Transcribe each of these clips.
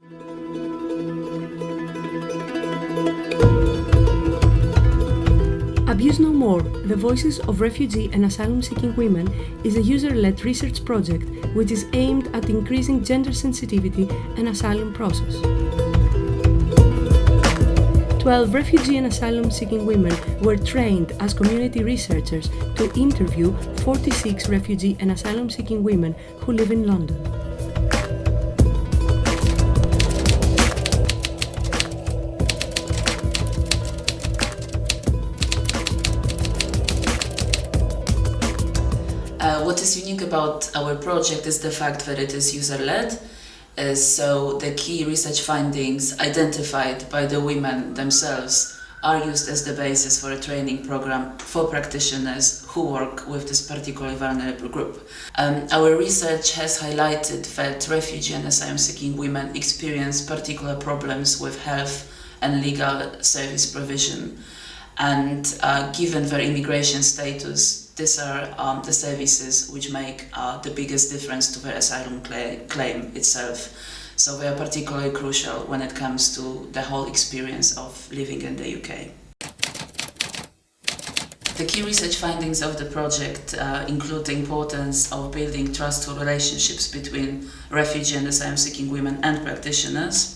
Abuse No More, the Voices of Refugee and Asylum-Seeking Women is a user-led research project which is aimed at increasing gender sensitivity and asylum process. 12 refugee and asylum-seeking women were trained as community researchers to interview 46 refugee and asylum-seeking women who live in London. What is unique about our project is the fact that it is user-led. So the key research findings identified by the women themselves are used as the basis for a training program for practitioners who work with this particularly vulnerable group. Our research has highlighted that refugee and asylum-seeking women experience particular problems with health and legal service provision. And given their immigration status, these are the services which make the biggest difference to their asylum claim itself. So they are particularly crucial when it comes to the whole experience of living in the UK. The key research findings of the project include the importance of building trustful relationships between refugee and asylum-seeking women and practitioners,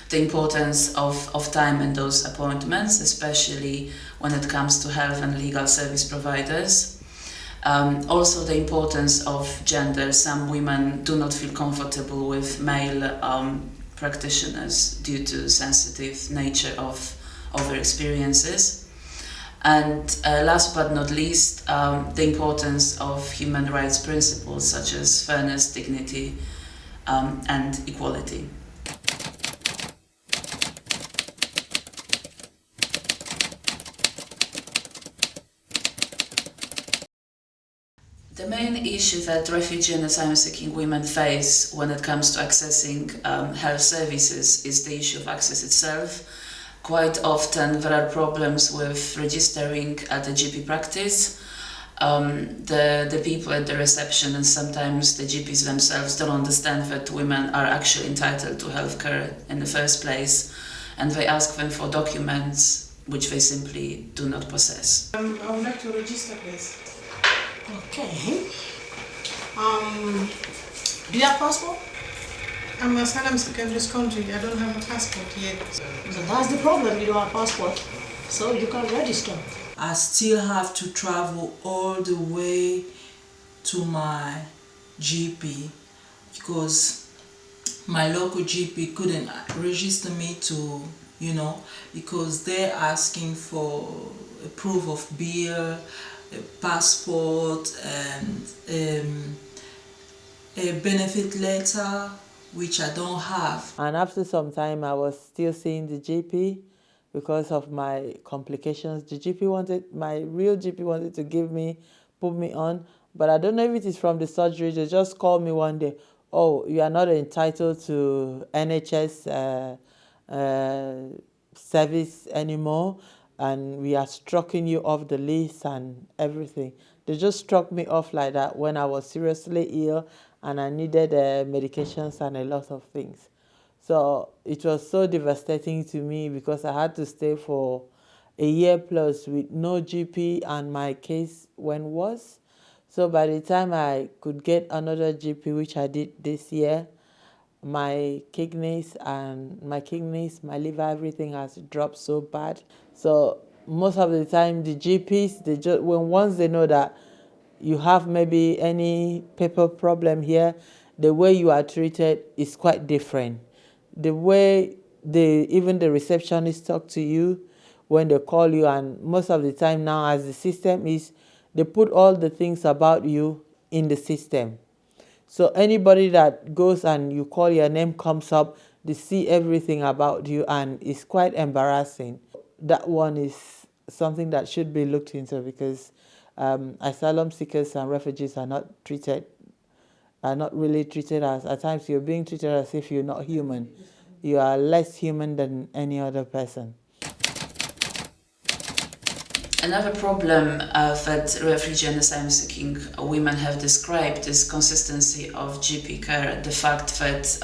the importance of time in those appointments, especially when it comes to health and legal service providers. Also the importance of gender. Some women do not feel comfortable with male practitioners due to sensitive nature of their experiences. And last but not least, the importance of human rights principles such as fairness, dignity, and equality. The main issue that refugee and asylum-seeking women face when it comes to accessing health services is the issue of access itself. Quite often there are problems with registering at the GP practice. The people at the reception and sometimes the GPs themselves don't understand that women are actually entitled to healthcare in the first place, and they ask them for documents which they simply do not possess. I would like to register, please. Okay. Do you have passport? I'm an asylum seeker in this country. I don't have a passport yet. So that's the problem, you don't have passport. So you can register. I still have to travel all the way to my GP because my local GP couldn't register me to, because they're asking for a proof of bill, a passport, and a benefit letter, which I don't have. And after some time, I was still seeing the GP because of my complications. My real GP wanted to put me on, but I don't know if it is from the surgery. They just called me one day, oh, you are not entitled to NHS service anymore, and we are striking you off the list and everything. They just struck me off like that when I was seriously ill and I needed medications and a lot of things. So it was so devastating to me because I had to stay for a year plus with no GP and my case went worse. So by the time I could get another GP, which I did this year, my kidneys, my liver, everything has dropped so bad. So most of the time, the GPs, once they know that you have maybe any paper problem here, the way you are treated is quite different. The way even the receptionists talk to you when they call you, and most of the time now, as the system is, they put all the things about you in the system. So anybody that goes and you call, your name comes up, they see everything about you, and it's quite embarrassing. That one is something that should be looked into because asylum seekers and refugees are not really treated as, at times you're being treated as if you're not human. You are less human than any other person. Another problem that refugee and asylum-seeking women have described is consistency of GP care. The fact that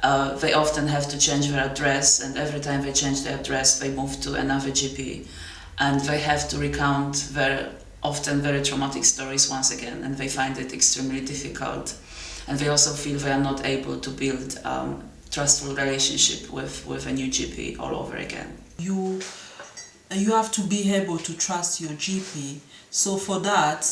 they often have to change their address, and every time they change their address they move to another GP, and they have to recount their often very traumatic stories once again, and they find it extremely difficult, and they also feel they are not able to build trustful relationship with a new GP all over again. You have to be able to trust your GP. So for that,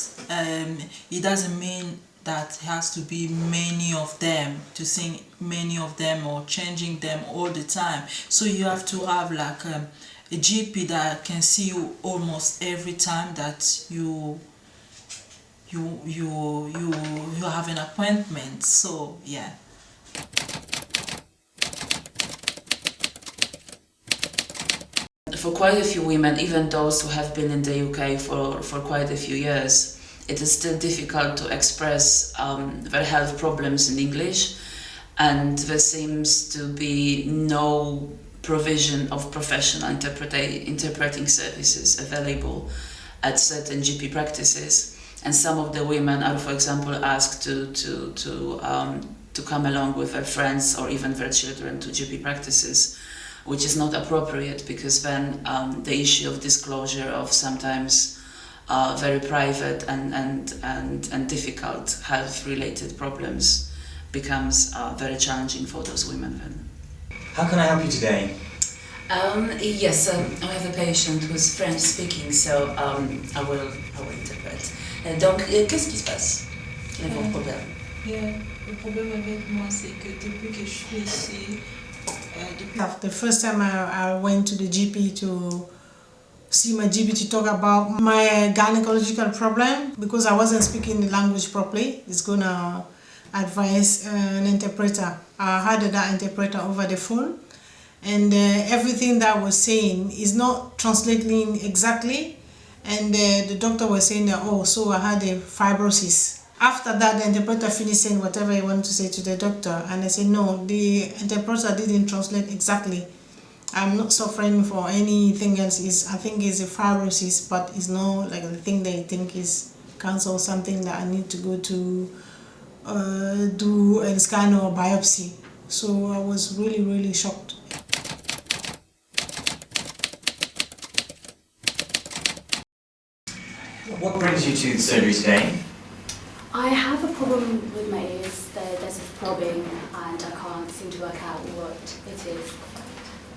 it doesn't mean that it has to be many of them, to see many of them or changing them all the time. So you have to have like a GP that can see you almost every time that you have an appointment. So yeah. For quite a few women, even those who have been in the UK for quite a few years, it is still difficult to express their health problems in English, and there seems to be no provision of professional interpreting services available at certain GP practices, and some of the women are, for example, asked to come along with their friends or even their children to GP practices, which is not appropriate, because then the issue of disclosure of sometimes very private and difficult health-related problems becomes very challenging for those women then. How can I help you today? Yes, I have a patient who's French speaking, so I will interpret. Donc, qu'est-ce qui se passe? Quel est votre problème? Le problème avec moi, c'est que depuis que je suis ici, The first time I went to the GP to see my GP to talk about my gynecological problem, because I wasn't speaking the language properly, it's gonna advise an interpreter. I had that interpreter over the phone, and everything that I was saying is not translating exactly, and the doctor was saying that, oh, so I had a fibrosis. After that, the interpreter finished saying whatever he wanted to say to the doctor, and I said, no, the interpreter didn't translate exactly. I'm not suffering for anything else. I think it's a fibrosis, but it's not like the thing they think is cancer or something that I need to go to do a scan or biopsy. So I was really, really shocked. What brings you to the surgery today? I have a problem with my ears. There's a throbbing and I can't seem to work out what it is.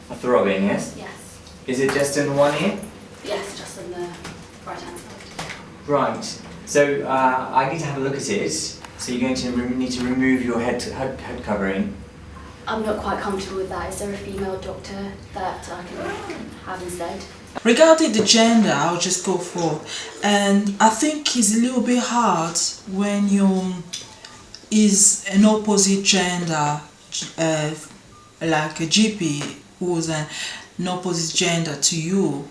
A throbbing, yes? Yes. Is it just in one ear? Yes, just on the right hand side. Right. So I need to have a look at it. So you're going to need to remove your head covering. I'm not quite comfortable with that. Is there a female doctor that I can have instead? regarding the gender, I'll just go for, and I think it's a little bit hard when you is an opposite gender, like a GP who's an opposite gender to you.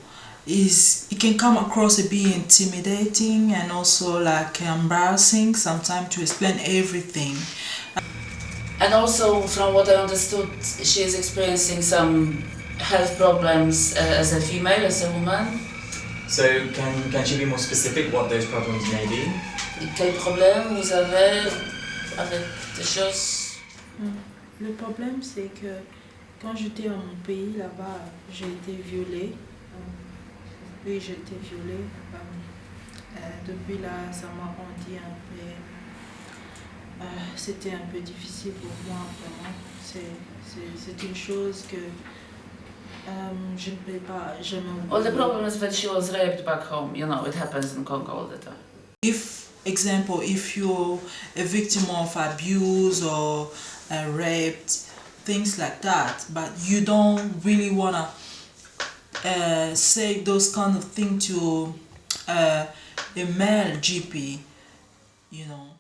It can come across a bit intimidating and also like embarrassing sometimes to explain everything. And also, from what I understood, she is experiencing some health problems as a female, as a woman. So can she be more specific what those problems may be? Quels problèmes vous avez avec des choses? Le problème c'est que quand j'étais en mon pays là-bas, j'ai été violée. Oui, j'ai été violée. Depuis là, ça m'a rendu un peu... c'était un peu difficile pour moi, vraiment. C'est une chose que je ne peux pas jamais oublier. Well, the problem is that she was raped back home. You know, it happens in Congo all the time. If you're a victim of abuse or raped, things like that, but you don't really want to say those kind of things to a male GP, you know.